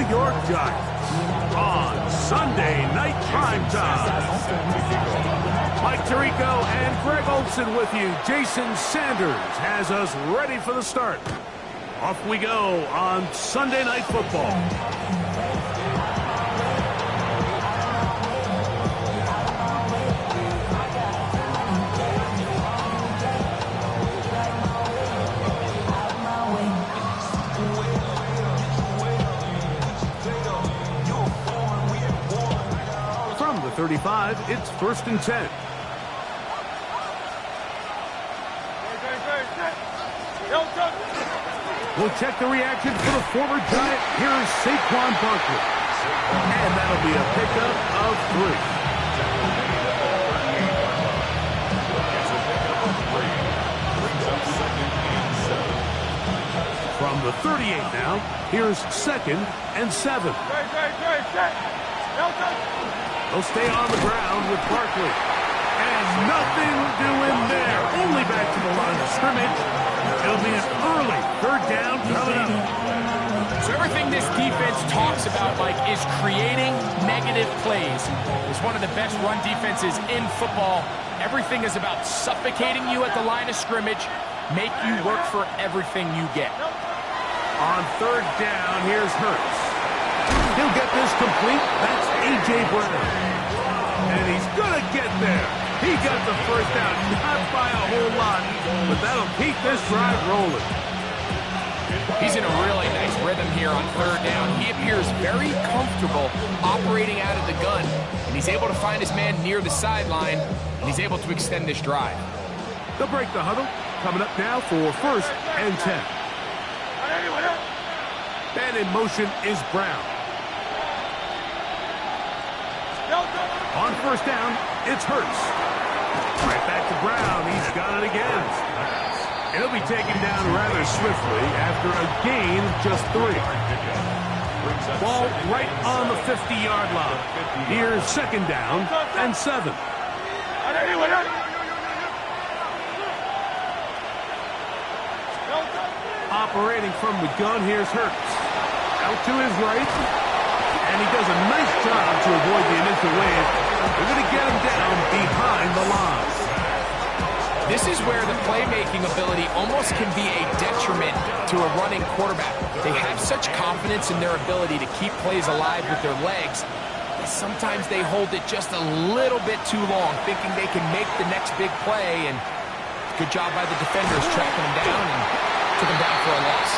York Giants on Sunday Night Primetime. Mike Tirico and Greg Olson with you. Jason Sanders has us ready for the start. Off we go on Sunday Night Football. From the 35, it's 1st and 10. We'll check the reaction for the former Giant. Here is Saquon Barkley. And that'll be a pickup of 3. From the 38 now, here's 2nd and 7. They'll stay on the ground with Barkley. And nothing doing there. Only back to the line of scrimmage. It'll be an early 3rd down coming up. So everything this defense talks about, Mike, is creating negative plays. It's one of the best run defenses in football. Everything is about suffocating you at the line of scrimmage, make you work for everything you get. On 3rd down, here's Hurts. He'll get this complete. That's A.J. Brown. And he's going to get there. He got the 1st down, not by a whole lot, but that'll keep this drive rolling. He's in a really nice rhythm here on 3rd down. He appears very comfortable operating out of the gun, and he's able to find his man near the sideline, and he's able to extend this drive. They'll break the huddle. Coming up now for 1st and 10. And in motion is Brown. On 1st down, it's Hurts. Right back to Brown. He's got it again. He'll be taken down rather swiftly after a gain of just 3. Ball right on the 50-yard line. Here's 2nd down and 7. Operating from the gun, here's Hurts. Out to his right. And he does a nice job to avoid the initial wave. They're going to get him down behind the line. This is where the playmaking ability almost can be a detriment to a running quarterback. They have such confidence in their ability to keep plays alive with their legs. Sometimes they hold it just a little bit too long, thinking they can make the next big play. And good job by the defenders tracking him down and took him down for a loss.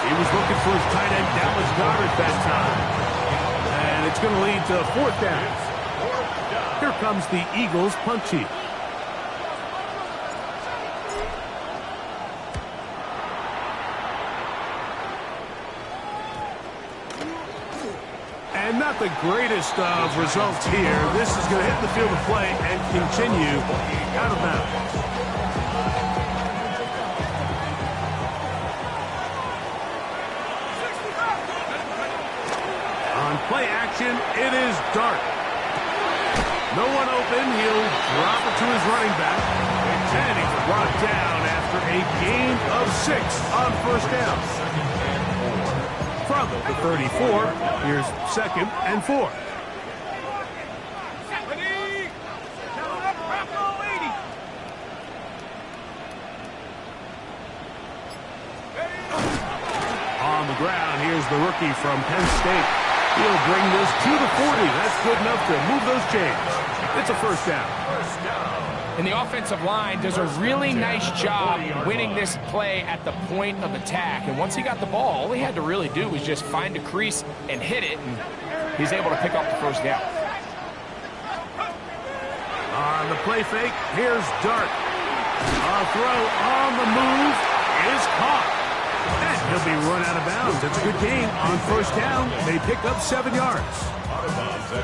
He was looking for his tight end, Dallas Goedert, that time. And it's going to lead to 4th down. Here comes the Eagles punt chief. And not the greatest of results here. This is going to hit the field of play and continue out of bounds. On play action, it is Dart. No one open. He'll drop it to his running back. And he's brought down after a gain of 6 on 1st down. From the 34, here's 2nd and 4. On the ground, here's the rookie from Penn State. He'll bring this to the 40. That's good enough to move those chains. It's a 1st down. And the offensive line does a really nice job winning this play at the point of attack. And once he got the ball, all he had to really do was just find a crease and hit it, and he's able to pick up the 1st down. On the play fake, here's Dart. A throw on the move is caught. And he'll be run out of bounds. It's a good gain on 1st down. They pick up 7 yards.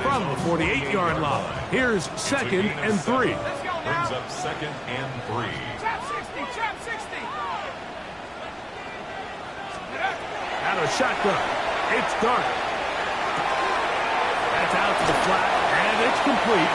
From the 48-yard line, here's 2nd and 3. Brings up 2nd and 3. Trap 60, trap 60. Out of shotgun, it's Dart. That's out to the flat, and it's complete.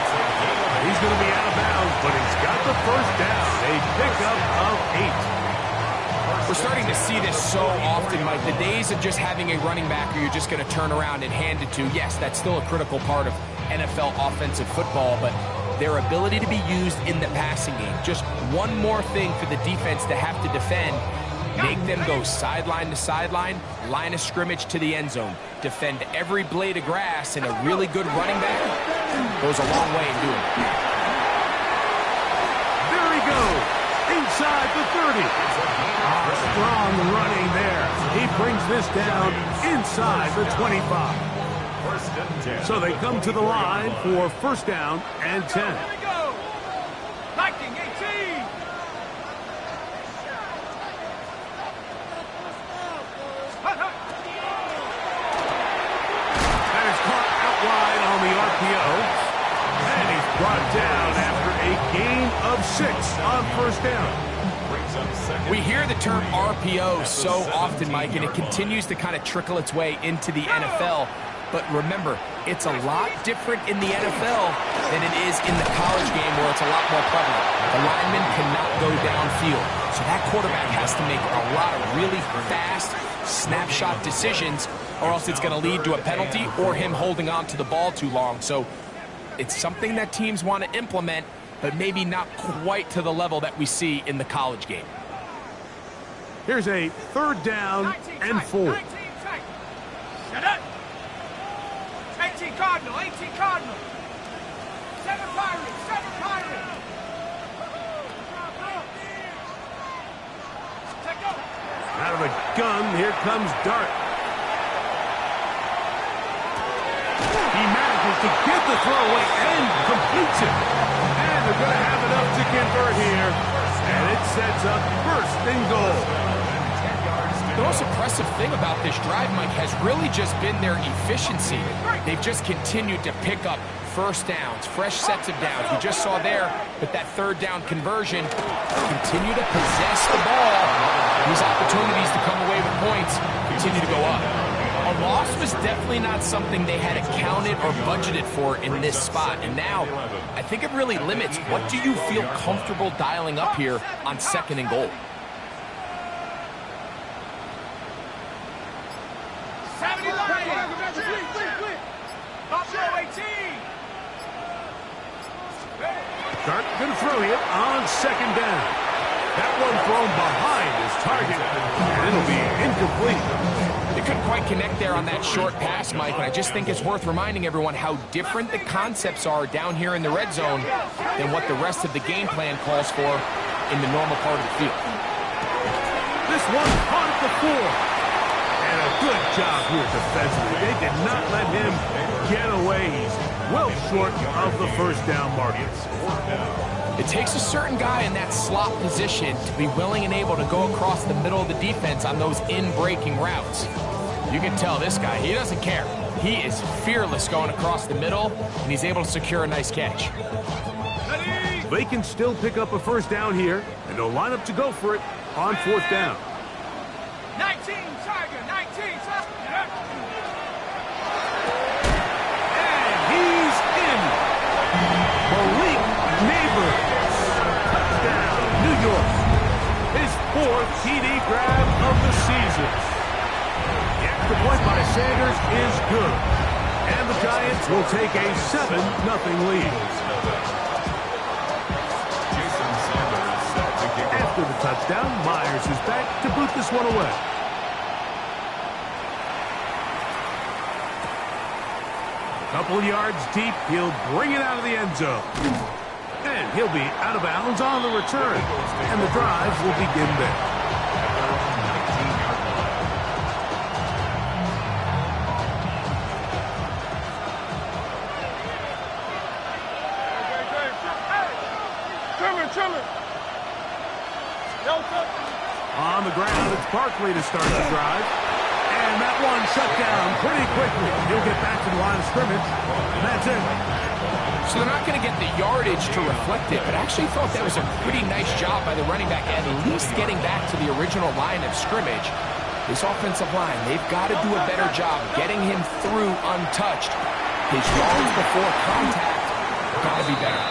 He's going to be out of bounds, but he's got the 1st down. A pickup of 8. We're starting to see this so often, Mike. The days of just having a running back who you're just going to turn around and hand it to, yes, that's still a critical part of NFL offensive football, but their ability to be used in the passing game, just one more thing for the defense to have to defend, make them go sideline to sideline, line of scrimmage to the end zone, defend every blade of grass, and a really good running back goes a long way in doing it. There he goes, inside the 30. Strong running there. He brings this down inside the 25. So they come to the line for first down and 10. Here we go. Lightning 18. That is caught out wide on the RPO. And he's brought down after a gain of 6 on first down. We hear the term RPO so often, Mike, and it continues to kind of trickle its way into the NFL. But remember, it's a lot different in the NFL than it is in the college game where it's a lot more prevalent. The lineman cannot go downfield. So that quarterback has to make a lot of really fast snapshot decisions, or else it's going to lead to a penalty or him holding on to the ball too long. So it's something that teams want to implement, but maybe not quite to the level that we see in the college game. Here's a third down and 4. 19 tight. Shut up. 18 Cardinal, 18 Cardinal. 7 Pirates, 7 Pirates. Take go. Out of a gun, here comes Dart. He manages to get the throw away and completes it. And they're going to have enough to convert here. And it sets up first and goal. The most impressive thing about this drive, Mike, has really just been their efficiency. They've just continued to pick up first downs, fresh sets of downs. We just saw there with that third down conversion, continue to possess the ball. These opportunities to come away with points continue to go up. A loss was definitely not something they had accounted or budgeted for in this spot. And now, I think it really limits what do you feel comfortable dialing up here on second and goal. 70 Lions. Top row 18. Dart going to throw it on second down. That one thrown behind his target, and it'll be incomplete. They couldn't quite connect there on that short pass, Mike, and I just think it's worth reminding everyone how different the concepts are down here in the red zone than what the rest of the game plan calls for in the normal part of the field. This one caught at the 4. And a good job here defensively. They did not let him get away. He's well short of the first down marker. It takes a certain guy in that slot position to be willing and able to go across the middle of the defense on those in-breaking routes. You can tell this guy, he doesn't care. He is fearless going across the middle, and he's able to secure a nice catch. They can still pick up a first down here, and they'll line up to go for it on fourth down. 19 Tiger, 19 Tiger. And he's in. Malik Neighbors. Touchdown, New York. His 4th TD grab of the season. The extra point by Sanders is good. And the Giants will take a 7-0 lead. After the touchdown, Myers is back to boot this one away. A couple of yards deep, he'll bring it out of the end zone. And he'll be out of bounds on the return. And the drive will begin there. On the ground, it's Barkley to start the drive. And that one shut down pretty quickly. He'll get back to the line of scrimmage. And that's it. So they're not going to get the yardage to reflect it, but I actually thought that was a pretty nice job by the running back, at least getting back to the original line of scrimmage. This offensive line, they've got to do a better job getting him through untouched. His yards before contact got to be better.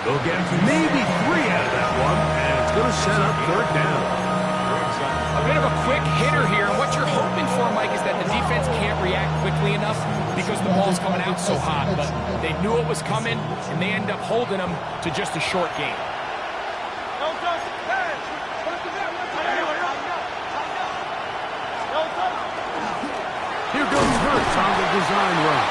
They'll get maybe 3 out of that one, and it's going to set up third down. a quick hitter here. And what you're hoping for, Mike, is that the defense can't react quickly enough because the ball's coming out so hot. But they knew it was coming, and they end up holding them to just a short game. Here goes Hurts on the design run.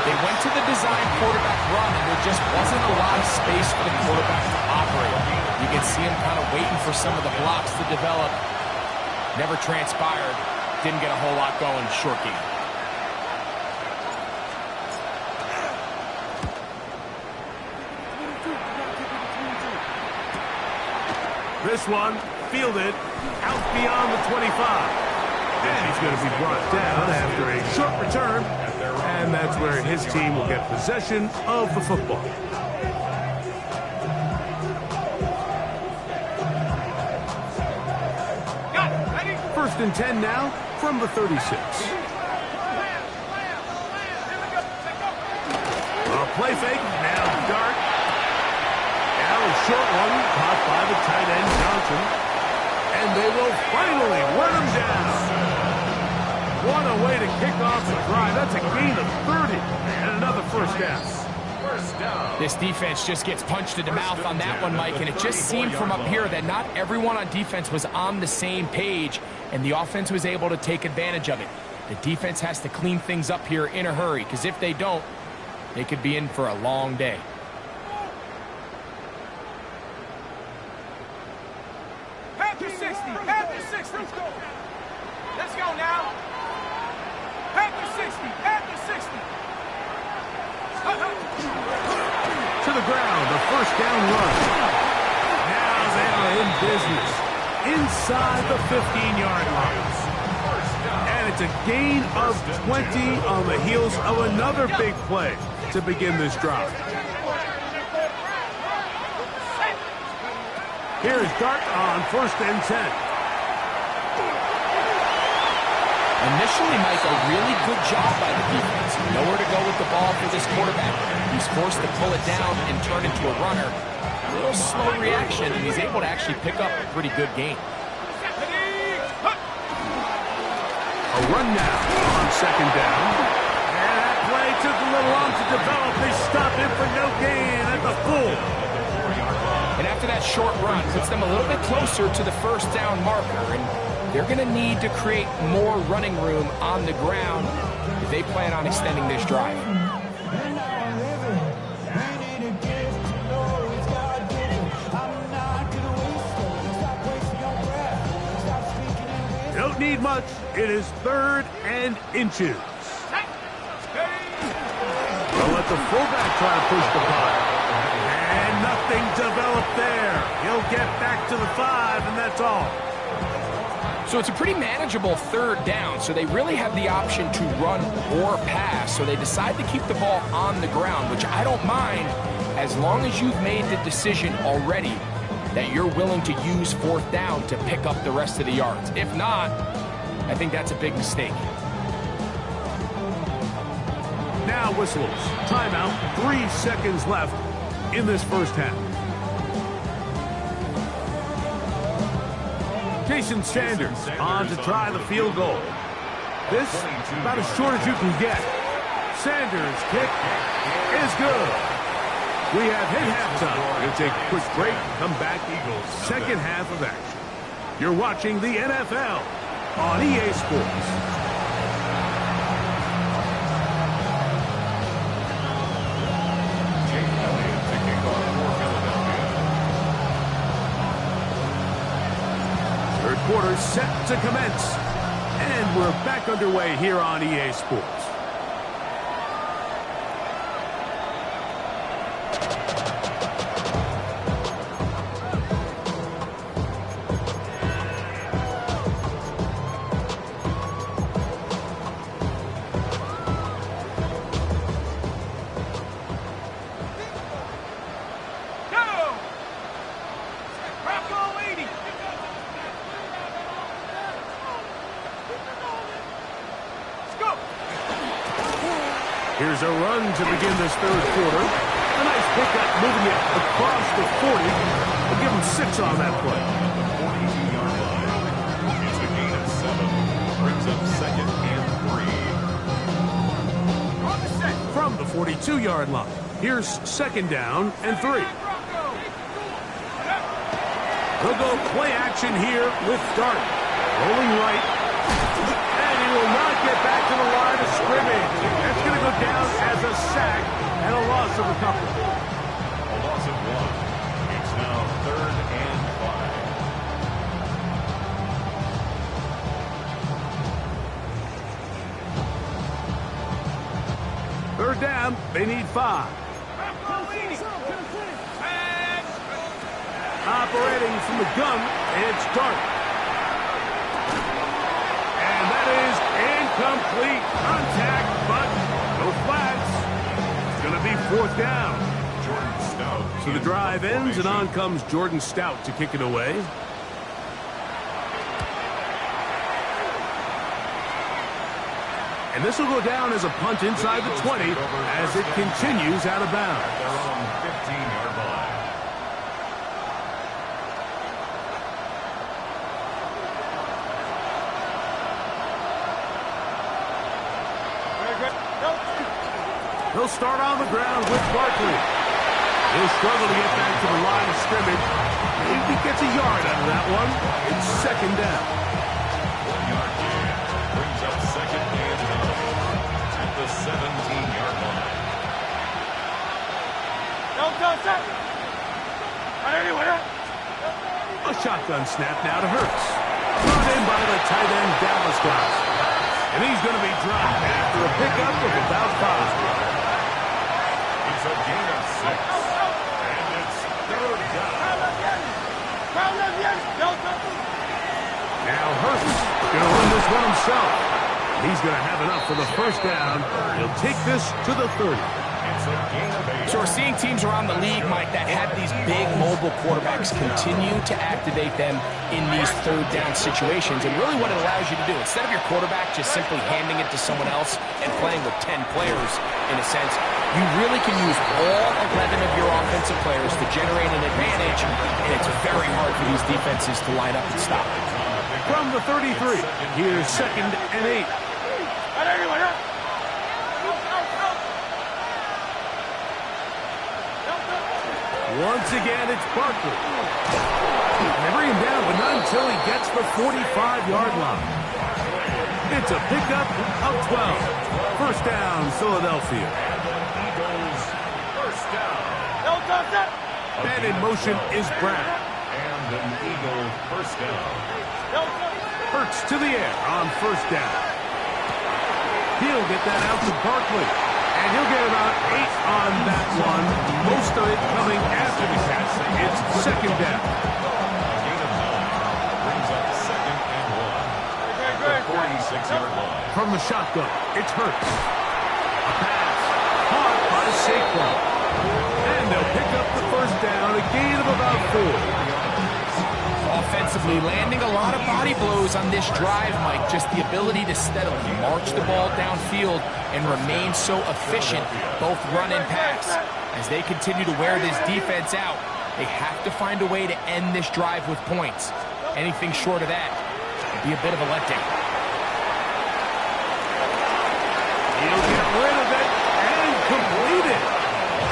They went to the design quarterback run, and there just wasn't a lot of space for the quarterback to operate. You can see him kind of waiting for some of the blocks to develop. Never transpired. Didn't get a whole lot going. Short game. This one fielded out beyond the 25. And he's going to be brought down after a short return. And that's where his team will get possession of the football. First and 10 now from the 36. A play fake, now Dart. Now a short one, caught by the tight end Johnson. And they will finally run him down. What a way to kick off the drive. That's a gain of 30 and another first down. This defense just gets punched in the mouth on that one, Mike, and it just seemed from up here that not everyone on defense was on the same page, and the offense was able to take advantage of it. The defense has to clean things up here in a hurry, because if they don't, they could be in for a long day. Panther 60, Panther 60. Let's go now. Panther 60, Panther 60. To the ground, a first down run. Now they are in business inside the 15-yard line. And it's a gain of 20 on the heels of another big play to begin this drive. Here is Dart on first and 10. Initially, Mike, a really good job by the defense. Nowhere to go with the ball for this quarterback. He's forced to pull it down and turn into a runner. A little slow reaction, and he's able to actually pick up a pretty good game. A run now on second down. And that play took a little long to develop. They stop him for no gain at the full. And after that short run, puts them a little bit closer to the first down marker. And they're going to need to create more running room on the ground if they plan on extending this drive. You don't need much. It is third and inches. They'll let the fullback try to push the punt. And nothing developed there. He'll get back to the 5, and that's all. So it's a pretty manageable third down, so they really have the option to run or pass, so they decide to keep the ball on the ground, which I don't mind as long as you've made the decision already that you're willing to use fourth down to pick up the rest of the yards. If not, I think that's a big mistake. Now whistles. Timeout. 3 seconds left in this first half. Jason Sanders on to try the field goal. This about as short as you can get. Sanders' kick is good. We have hit halftime. We'll take a quick break. Come back. Eagles second half of action. You're watching the NFL on EA Sports. Third quarter set to commence. And we're back underway here on EA Sports. Here's a run to begin this third quarter. A nice pickup moving it across the 40. We'll give him 6 on that play. 42-yard line. Here's second down and 3. They'll go play action here with Dart. Rolling right. And he will not get back to the line of scrimmage. That's going to go down as a sack and a loss of a couple. A loss of 1. It's now 3rd and 5. Third down, they need 5. Operating from the gun, it's Dart. And that is incomplete contact, but no flags. It's going to be 4th down. Jordan Stout. So the drive ends, and on comes Jordan Stout to kick it away. And this will go down as a punt inside the 20 as it continues out of bounds. At their own 15-yard line. He'll start on the ground with Barkley. He'll struggle to get back to the line of scrimmage. Maybe he gets a yard out of that one. It's second down. 1-yard gain. Brings up second and 9 at the 17-yard line. A shotgun snap now to Hurts. Brought in by the tight end Dallas guy. And he's going to be dropped after a pickup of about 5. It's a gain of 6. And it's 3rd down. Now Hurts going to run this one himself. He's going to have enough for the first down. He'll take this to the 30. It's a gain of 8. So we're seeing teams around the league, Mike, that have these big mobile quarterbacks continue to activate them in these third down situations. And really what it allows you to do, instead of your quarterback just simply handing it to someone else and playing with 10 players, in a sense, you really can use all 11 of your offensive players to generate an advantage, and it's very hard for these defenses to line up and stop. From the 33, here's second and 8. Once again, it's Barkley. They bring him down, but not until he gets the 45-yard line. It's a pickup of 12. First down, Philadelphia. Eagles first down. And in motion is Brown. And an Eagle first down. Hurts to the air on first down. He'll get that out to Barkley. And he'll get about 8 on that one. Most of it coming after the catch. It's second down. A gain of 9 brings up second and 1 at the 46-yard line. From the shotgun, it's Hurts. A pass. Caught by Saquon. And they'll pick up the first down. A gain of about 4. Offensively, landing a lot of body blows on this drive, Mike. Just the ability to steadily march the ball downfield and remain so efficient, both run and pass. As they continue to wear this defense out, they have to find a way to end this drive with points. Anything short of that would be a bit of a letdown. He'll get rid of it and complete it.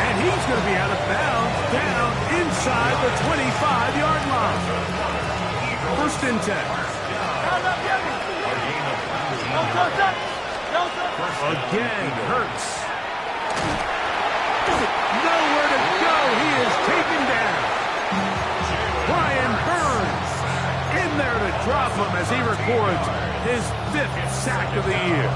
And he's going to be out of bounds down inside the 25-yard line. First and 10. Again, Hurts. Nowhere to go. He is taken down. Brian Burns in there to drop him as he records his 5th sack of the year.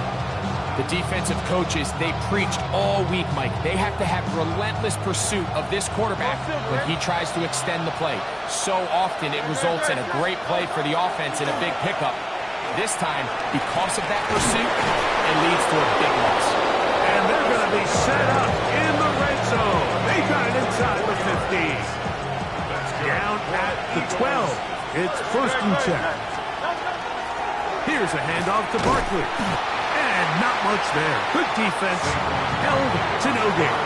The defensive coaches, they preached all week, Mike. They have to have relentless pursuit of this quarterback when he tries to extend the play. So often it results in a great play for the offense and a big pickup. This time, because of that pursuit, it leads to a big loss. And they're going to be set up in the red zone. They got it inside the 15. Down at the 12. It's first and 10. Here's a handoff to Barkley. And not much there. Good defense. Held to no gain.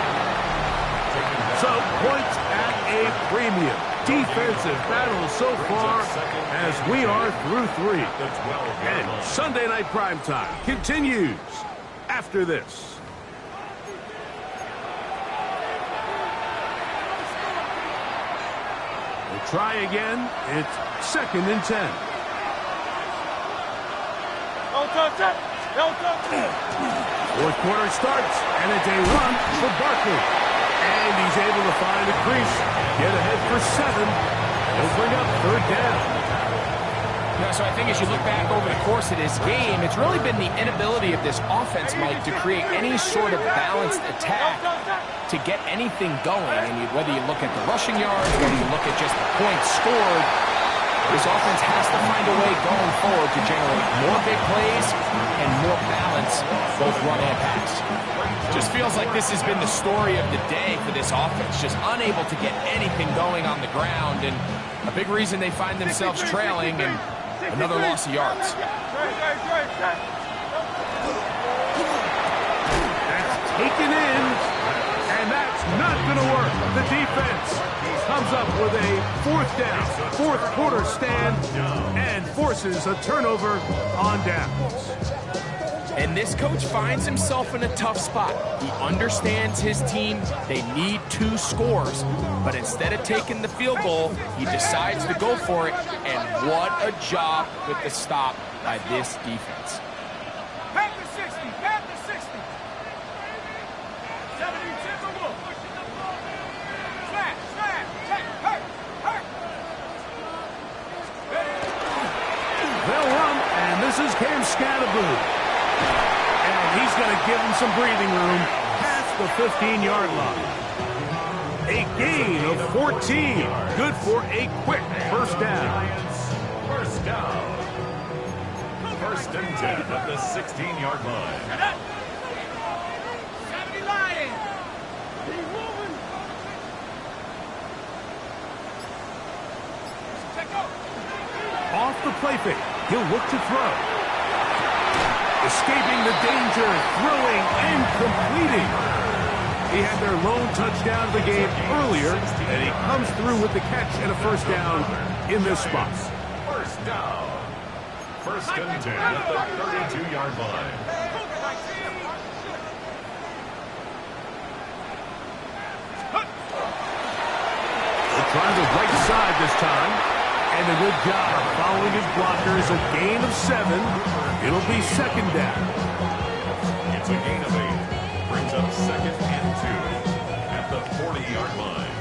So, points at a premium. Defensive battle so far as we are through 3. And Sunday Night Primetime continues after this. We'll try again. It's 2nd and 10. Fourth quarter starts, and it's a run for Barkley. And he's able to find a crease, get ahead for 7. He'll bring up 3rd down. So I think as you look back over the course of this game, it's really been the inability of this offense, Mike, to create any sort of balanced attack to get anything going. And whether you look at the rushing yards, whether you look at just the points scored, this offense has to find a way going forward to generate more big plays and more balance, both run and pass. Just feels like this has been the story of the day for this offense, just unable to get anything going on the ground, and a big reason they find themselves trailing and another loss of yards. That's taken in, and that's not going to work. The defense comes up with a 4th down, 4th quarter stand, and forces a turnover on downs. And this coach finds himself in a tough spot. He understands his team. They need 2 scores. But instead of taking the field goal, he decides to go for it. And what a job with the stop by this defense. Back to 60. Back to 60. 70 Timberwolves. Smash. Smash. Check. Hurt. Hurt. They'll run, and this is Cam Scatterboo. And he's going to give him some breathing room past the 15-yard line. A gain of 14. Good for a quick 1st down. First down. 1st and 10 at the 16-yard line. 70 Lions. Keep moving. Check out. Off the play fake. He'll look to throw. Escaping the danger, throwing, and completing. He had their lone touchdown of the game earlier, and he comes through with the catch and a 1st down in this spot. First down. 1st and 10 at the 32-yard line. They're trying the right side this time, and a good job following his blockers. A gain of 7. It'll be 2nd down. It's a gain of 8. Brings up 2nd and 2 at the 40-yard line.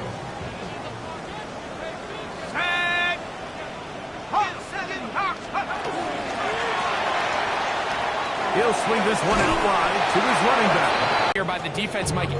Tag. He'll swing this one out wide to his running back. Here by the defense, Mike.